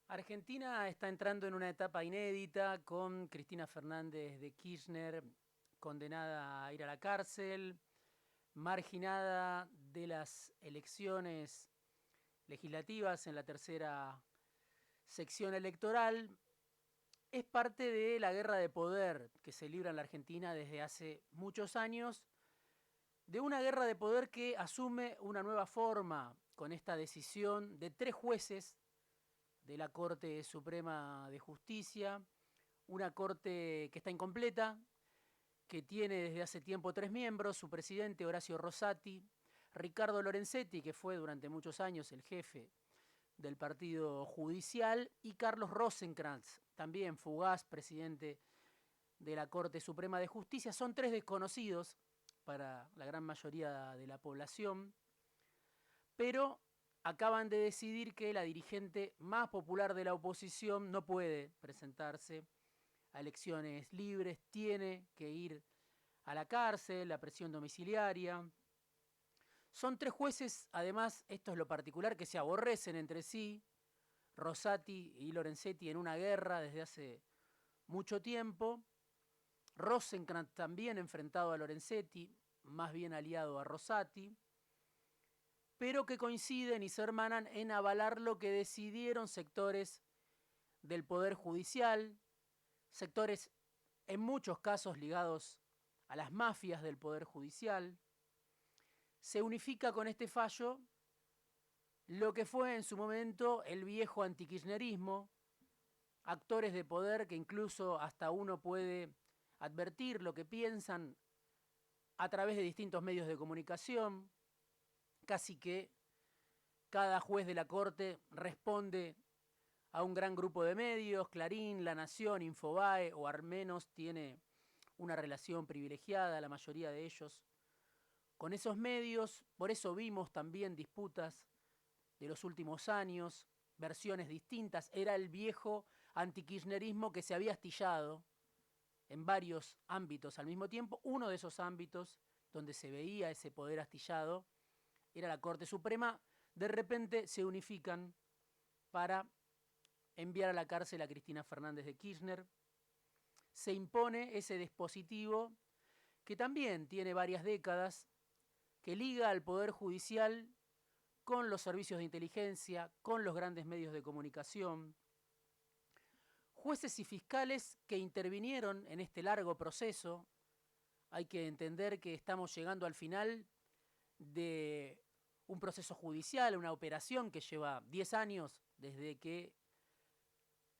Argentina está entrando en una etapa inédita con Cristina Fernández de Kirchner condenada a ir a la cárcel, marginada de las elecciones legislativas en la tercera sección electoral. Es parte de la guerra de poder que se libra en la Argentina desde hace muchos años, de una guerra de poder que asume una nueva forma con esta decisión de 3 jueces de la Corte Suprema de Justicia, una corte que está incompleta, que tiene desde hace tiempo 3 miembros: su presidente Horacio Rosati, Ricardo Lorenzetti, que fue durante muchos años el jefe del partido judicial, y Carlos Rosenkrantz, también fugaz presidente de la Corte Suprema de Justicia. Son 3 desconocidos para la gran mayoría de la población, pero acaban de decidir que la dirigente más popular de la oposición no puede presentarse a elecciones libres, tiene que ir a la cárcel, a prisión domiciliaria. Son 3 jueces, además, esto es lo particular, que se aborrecen entre sí, Rosati y Lorenzetti en una guerra desde hace mucho tiempo, Rosenkrantz también enfrentado a Lorenzetti, más bien aliado a Rosati, pero que coinciden y se hermanan en avalar lo que decidieron sectores del Poder Judicial, sectores en muchos casos ligados a las mafias del Poder Judicial. Se unifica con este fallo lo que fue en su momento el viejo antikirchnerismo, actores de poder que incluso hasta uno puede advertir lo que piensan a través de distintos medios de comunicación. Casi que cada juez de la Corte responde a un gran grupo de medios: Clarín, La Nación, Infobae, o al menos tiene una relación privilegiada, la mayoría de ellos, con esos medios. Por eso vimos también disputas de los últimos años, versiones distintas. Era el viejo antikirchnerismo que se había astillado en varios ámbitos al mismo tiempo. Uno de esos ámbitos donde se veía ese poder astillado era la Corte Suprema. De repente se unifican para enviar a la cárcel a Cristina Fernández de Kirchner. Se impone ese dispositivo que también tiene varias décadas, que liga al Poder Judicial con los servicios de inteligencia, con los grandes medios de comunicación. Jueces y fiscales que intervinieron en este largo proceso. Hay que entender que estamos llegando al final de un proceso judicial, una operación que lleva 10 años desde que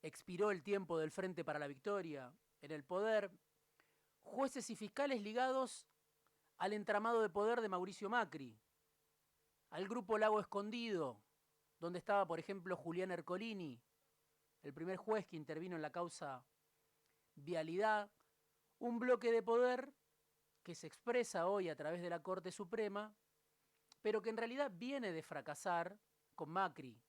expiró el tiempo del Frente para la Victoria en el poder. Jueces y fiscales ligados al entramado de poder de Mauricio Macri, al grupo Lago Escondido, donde estaba, por ejemplo, Julián Ercolini, el primer juez que intervino en la causa Vialidad. Un bloque de poder que se expresa hoy a través de la Corte Suprema, pero que en realidad viene de fracasar con Macri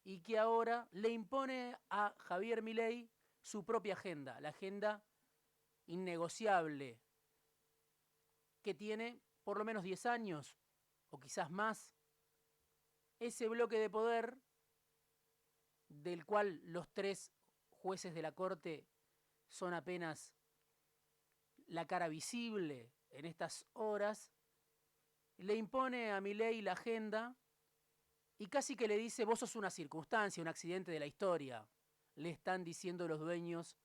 y que ahora le impone a Javier Milei su propia agenda, la agenda innegociable, que tiene por lo menos 10 años o quizás más. Ese bloque de poder, del cual los 3 jueces de la Corte son apenas la cara visible en estas horas, le impone a Milei la agenda y casi que le dice: vos sos una circunstancia, un accidente de la historia. Le están diciendo los dueños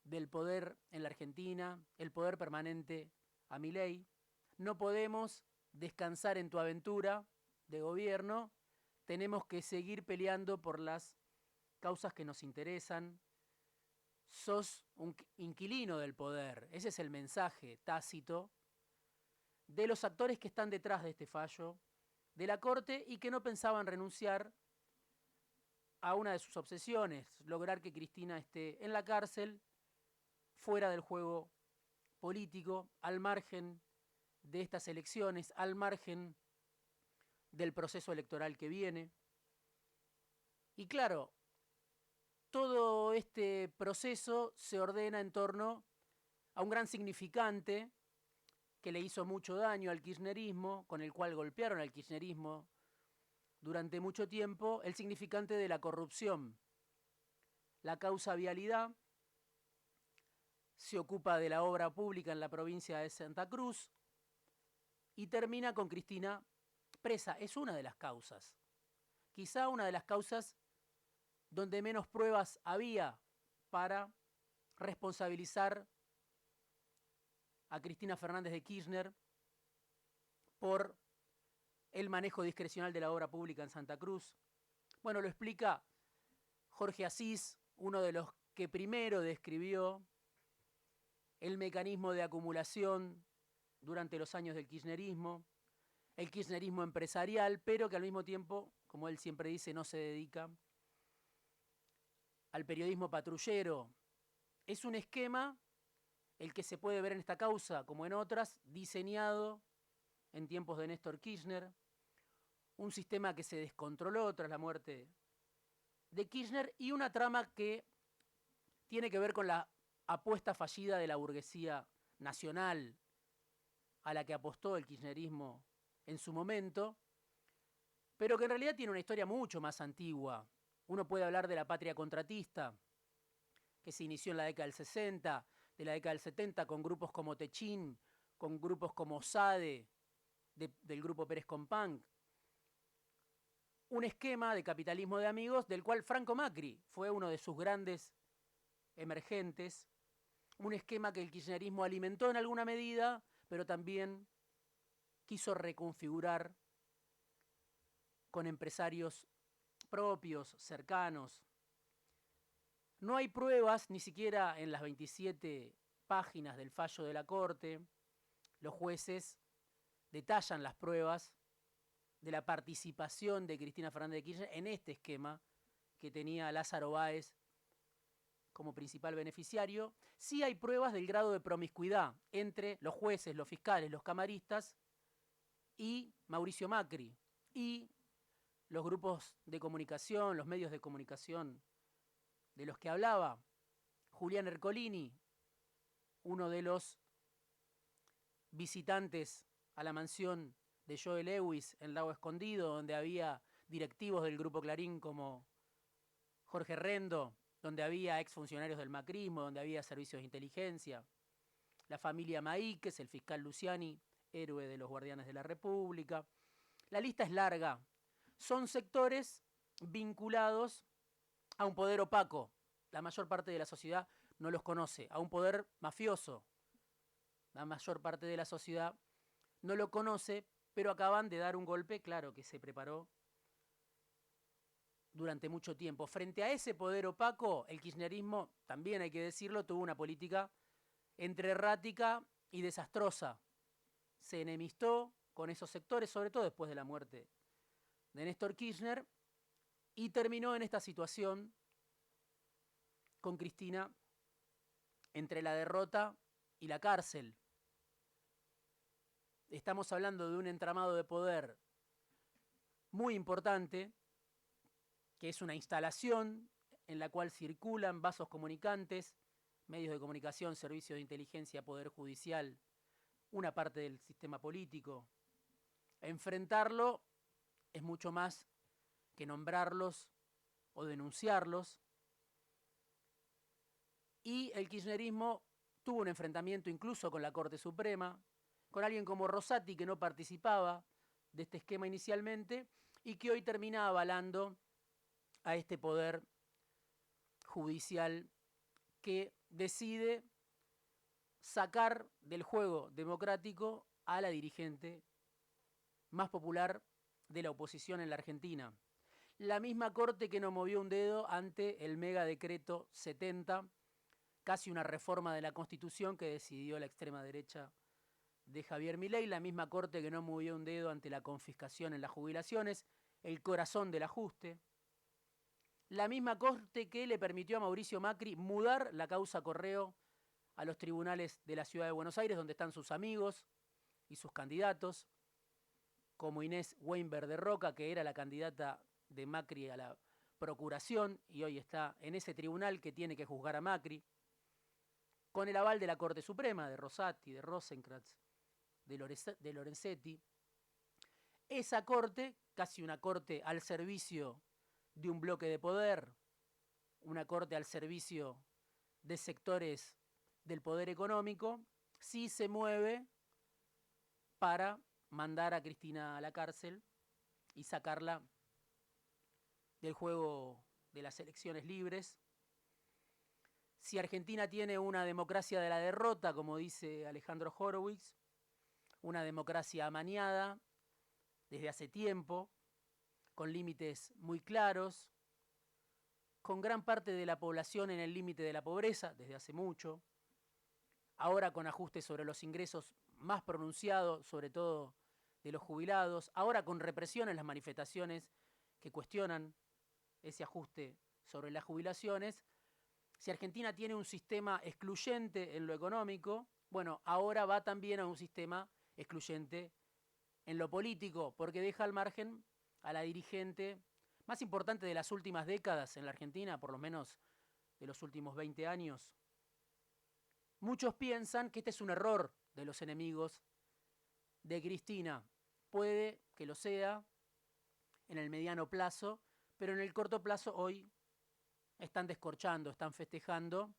del poder en la Argentina, el poder permanente, a Milei. No podemos descansar en tu aventura de gobierno, tenemos que seguir peleando por las causas que nos interesan. Sos un inquilino del poder. Ese es el mensaje tácito de los actores que están detrás de este fallo de la Corte y que no pensaban renunciar a una de sus obsesiones: lograr que Cristina esté en la cárcel, fuera del juego político, al margen de estas elecciones, al margen del proceso electoral que viene. Y claro, todo este proceso se ordena en torno a un gran significante que le hizo mucho daño al kirchnerismo, con el cual golpearon al kirchnerismo durante mucho tiempo el significante de la corrupción. La causa Vialidad se ocupa de la obra pública en la provincia de Santa Cruz y termina con Cristina presa. Es una de las causas, quizá una de las causas donde menos pruebas había para responsabilizar a Cristina Fernández de Kirchner por el manejo discrecional de la obra pública en Santa Cruz. Bueno, lo explica Jorge Asís, uno de los que primero describió el mecanismo de acumulación durante los años del kirchnerismo, el kirchnerismo empresarial, pero que al mismo tiempo, como él siempre dice, no se dedica al periodismo patrullero. Es un esquema, el que se puede ver en esta causa, como en otras, diseñado en tiempos de Néstor Kirchner, un sistema que se descontroló tras la muerte de Kirchner y una trama que tiene que ver con la apuesta fallida de la burguesía nacional a la que apostó el kirchnerismo en su momento, pero que en realidad tiene una historia mucho más antigua. Uno puede hablar de la patria contratista, que se inició en la década del 60, de la década del 70, con grupos como Techín, con grupos como SADE, del grupo Pérez Companc. Un esquema de capitalismo de amigos del cual Franco Macri fue uno de sus grandes emergentes, un esquema que el kirchnerismo alimentó en alguna medida, pero también quiso reconfigurar con empresarios propios, cercanos. No hay pruebas, ni siquiera en las 27 páginas del fallo de la Corte. Los jueces detallan las pruebas de la participación de Cristina Fernández de Kirchner en este esquema que tenía Lázaro Báez como principal beneficiario. Sí hay pruebas del grado de promiscuidad entre los jueces, los fiscales, los camaristas y Mauricio Macri y los grupos de comunicación, los medios de comunicación de los que hablaba Julián Ercolini, uno de los visitantes a la mansión de Joe Lewis en Lago Escondido, donde había directivos del Grupo Clarín como Jorge Rendo, donde había exfuncionarios del macrismo, donde había servicios de inteligencia, la familia Maíquez, el fiscal Luciani, héroe de los Guardianes de la República. La lista es larga. Son sectores vinculados a un poder opaco. La mayor parte de la sociedad no los conoce. A un poder mafioso. La mayor parte de la sociedad no lo conoce, pero acaban de dar un golpe, claro, que se preparó durante mucho tiempo. Frente a ese poder opaco, el kirchnerismo, también hay que decirlo, tuvo una política entre errática y desastrosa. Se enemistó con esos sectores, sobre todo después de la muerte de Néstor Kirchner, y terminó en esta situación con Cristina entre la derrota y la cárcel. Estamos hablando de un entramado de poder muy importante, que es una instalación en la cual circulan vasos comunicantes, medios de comunicación, servicios de inteligencia, poder judicial, una parte del sistema político. Enfrentarlo es mucho más que nombrarlos o denunciarlos. Y el kirchnerismo tuvo un enfrentamiento incluso con la Corte Suprema, con alguien como Rosati, que no participaba de este esquema inicialmente y que hoy termina avalando a este poder judicial que decide sacar del juego democrático a la dirigente más popular de la oposición en la Argentina. La misma Corte que no movió un dedo ante el mega decreto 70, casi una reforma de la Constitución que decidió la extrema derecha de Javier Milei, la misma Corte que no movió un dedo ante la confiscación en las jubilaciones, el corazón del ajuste, la misma Corte que le permitió a Mauricio Macri mudar la causa Correo a los tribunales de la Ciudad de Buenos Aires, donde están sus amigos y sus candidatos, como Inés Weinberg de Roca, que era la candidata de Macri a la procuración y hoy está en ese tribunal que tiene que juzgar a Macri, con el aval de la Corte Suprema, de Rosati, de Rosenkrantz, de Lorenzetti. esa corte, casi una corte al servicio de un bloque de poder, una corte al servicio de sectores del poder económico, sí se mueve para mandar a Cristina a la cárcel y sacarla del juego de las elecciones libres. Si Argentina tiene una democracia de la derrota, como dice Alejandro Horowitz, una democracia amañada desde hace tiempo, con límites muy claros, con gran parte de la población en el límite de la pobreza desde hace mucho, ahora con ajustes sobre los ingresos más pronunciados, sobre todo de los jubilados, ahora con represión en las manifestaciones que cuestionan ese ajuste sobre las jubilaciones. Si Argentina tiene un sistema excluyente en lo económico, bueno, ahora va también a un sistema excluyente en lo político, porque deja al margen a la dirigente más importante de las últimas décadas en la Argentina, por lo menos de los últimos 20 años. Muchos piensan que este es un error de los enemigos de Cristina. Puede que lo sea en el mediano plazo, pero en el corto plazo hoy están descorchando, están festejando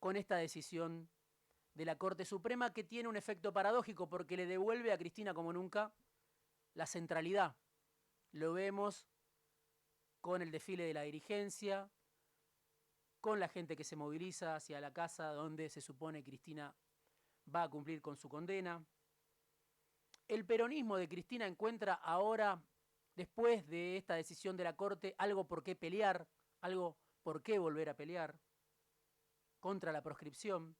con esta decisión de la Corte Suprema, que tiene un efecto paradójico porque le devuelve a Cristina como nunca la centralidad. Lo vemos con el desfile de la dirigencia, con la gente que se moviliza hacia la casa donde se supone Cristina va a cumplir con su condena. El peronismo de Cristina encuentra ahora, después de esta decisión de la Corte, algo por qué pelear, algo por qué volver a pelear contra la proscripción.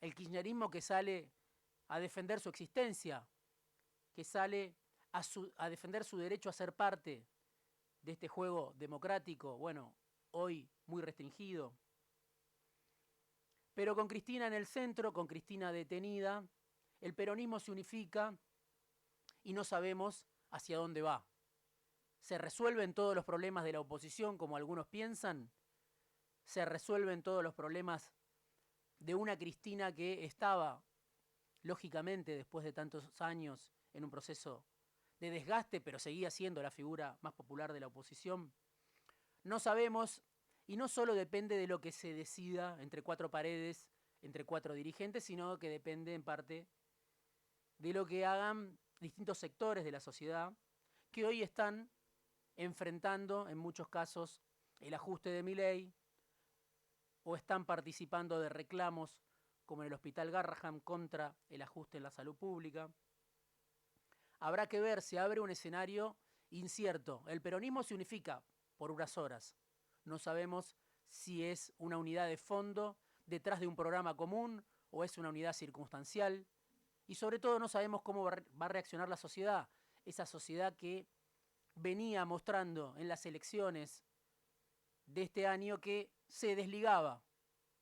El kirchnerismo que sale a defender su existencia, que sale a defender su derecho a ser parte de este juego democrático, bueno, hoy muy restringido. Pero con Cristina en el centro, con Cristina detenida, el peronismo se unifica y no sabemos hacia dónde va. ¿Se resuelven todos los problemas de la oposición, como algunos piensan? ¿Se resuelven todos los problemas de una Cristina que estaba, lógicamente, después de tantos años, en un proceso de desgaste, pero seguía siendo la figura más popular de la oposición? No sabemos, y no solo depende de lo que se decida entre cuatro paredes, entre cuatro dirigentes, sino que depende en parte de lo que hagan distintos sectores de la sociedad que hoy están enfrentando, en muchos casos, el ajuste de Milei, o están participando de reclamos como en el Hospital Garrahan contra el ajuste en la salud pública. Habrá que ver, se abre un escenario incierto. El peronismo se unifica por unas horas. No sabemos si es una unidad de fondo detrás de un programa común o es una unidad circunstancial. Y sobre todo no sabemos cómo va a reaccionar la sociedad. Esa sociedad que venía mostrando en las elecciones de este año que se desligaba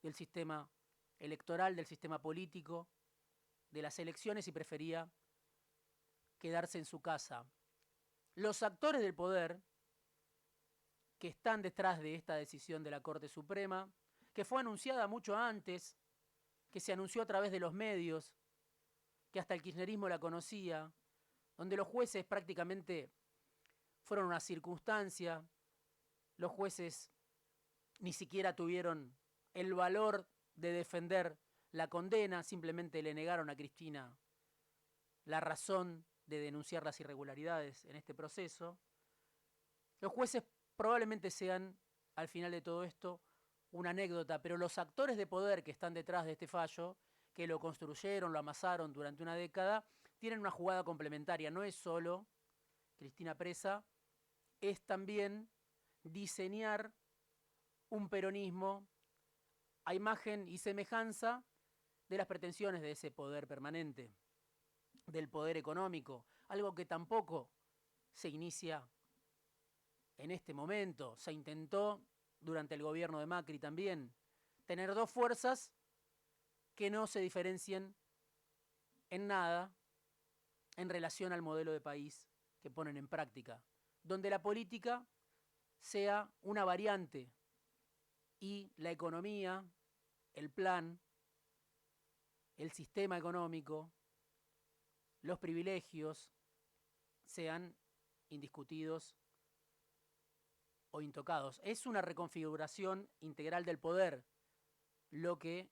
del sistema electoral, del sistema político, de las elecciones y prefería quedarse en su casa. Los actores del poder que están detrás de esta decisión de la Corte Suprema, que fue anunciada mucho antes, que se anunció a través de los medios, que hasta el kirchnerismo la conocía, donde los jueces prácticamente fueron una circunstancia, los jueces ni siquiera tuvieron el valor de defender la condena, simplemente le negaron a Cristina la razón de denunciar las irregularidades en este proceso. Los jueces probablemente sean, al final de todo esto, una anécdota, pero los actores de poder que están detrás de este fallo, que lo construyeron, lo amasaron durante una década, tienen una jugada complementaria. No es solo Cristina presa, es también diseñar un peronismo a imagen y semejanza de las pretensiones de ese poder permanente, del poder económico, algo que tampoco se inicia en este momento. Se intentó durante el gobierno de Macri también tener dos fuerzas que no se diferencien en nada en relación al modelo de país que ponen en práctica, donde la política sea una variante y la economía, el plan, el sistema económico, los privilegios sean indiscutidos o intocados. Es una reconfiguración integral del poder lo que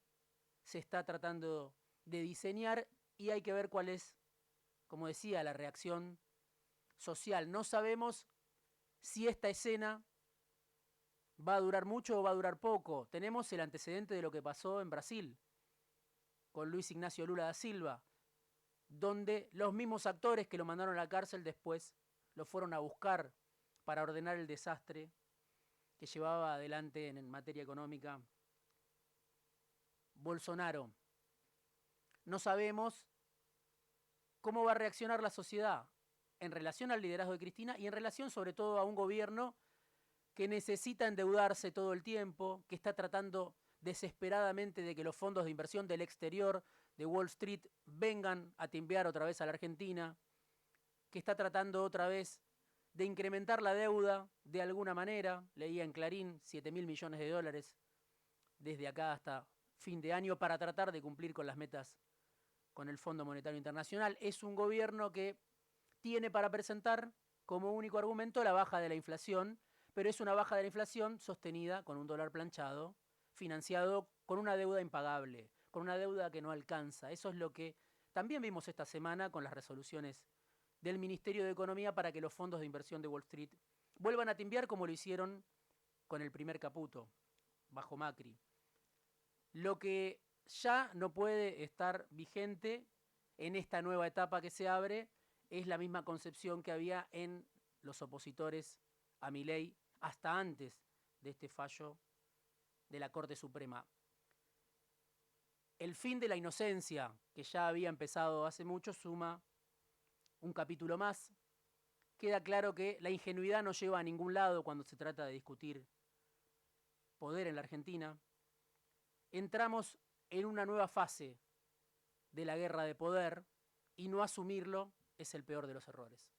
se está tratando de diseñar y hay que ver cuál es, como decía, la reacción social. No sabemos si esta escena va a durar mucho o va a durar poco. Tenemos el antecedente de lo que pasó en Brasil con Luis Ignacio Lula da Silva, donde los mismos actores que lo mandaron a la cárcel después lo fueron a buscar para ordenar el desastre que llevaba adelante en materia económica Bolsonaro. No sabemos cómo va a reaccionar la sociedad en relación al liderazgo de Cristina y en relación sobre todo a un gobierno que necesita endeudarse todo el tiempo, que está tratando desesperadamente de que los fondos de inversión del exterior, de Wall Street, vengan a timbear otra vez a la Argentina, que está tratando otra vez de incrementar la deuda de alguna manera. Leía en Clarín 7.000 millones de dólares desde acá hasta fin de año para tratar de cumplir con las metas con el Fondo Monetario Internacional. Es un gobierno que tiene para presentar como único argumento la baja de la inflación, pero es una baja de la inflación sostenida con un dólar planchado, financiado con una deuda impagable, con una deuda que no alcanza. Eso es lo que también vimos esta semana con las resoluciones del Ministerio de Economía para que los fondos de inversión de Wall Street vuelvan a timbiar como lo hicieron con el primer Caputo, bajo Macri. Lo que ya no puede estar vigente en esta nueva etapa que se abre es la misma concepción que había en los opositores a Milei hasta antes de este fallo de la Corte Suprema. El fin de la inocencia, que ya había empezado hace mucho, suma un capítulo más. Queda claro que la ingenuidad no lleva a ningún lado cuando se trata de discutir poder en la Argentina. Entramos en una nueva fase de la guerra de poder y no asumirlo es el peor de los errores.